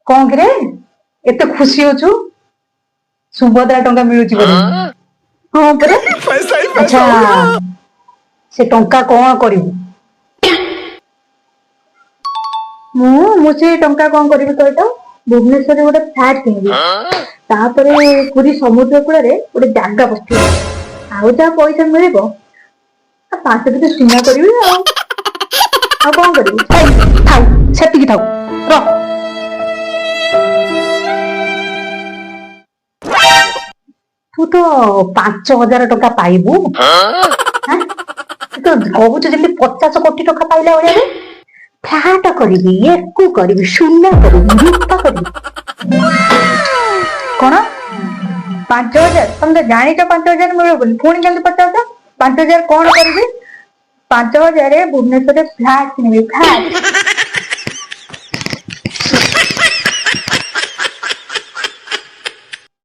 कौन किरे एते खुशी होचु सुभद्रा टंका मिलुची बोली हां परे पैसा ही अच्छा पैसा होगा। से टंका कौन करिवु मु से टंका कौन करिवि कहतो भुवनेश्वर गोटे फ्लैट किनिबि तापरे पुरी समुद्र कूल रे गोटे जागा बसि आउ जा पैसा मिलिबो आ पांच केजी सुना करिवि आ कौन करिवि थाउ सेतिकी थाउ र तू तो 5,000 टका पाइबू हां तो कहू जमी 50 कोटी टका पाइला ओरे फ्लैट करिवि एकु करिवि सुना करिवि रूपा करिवि कौन 5,000 तुम तो जानी 5,000 मिले बोली पुणी जल्दी 50,000 5,000 कौन करिवि 5,000 भुवनेश्वर फ्लैट किनिबि फ्लैट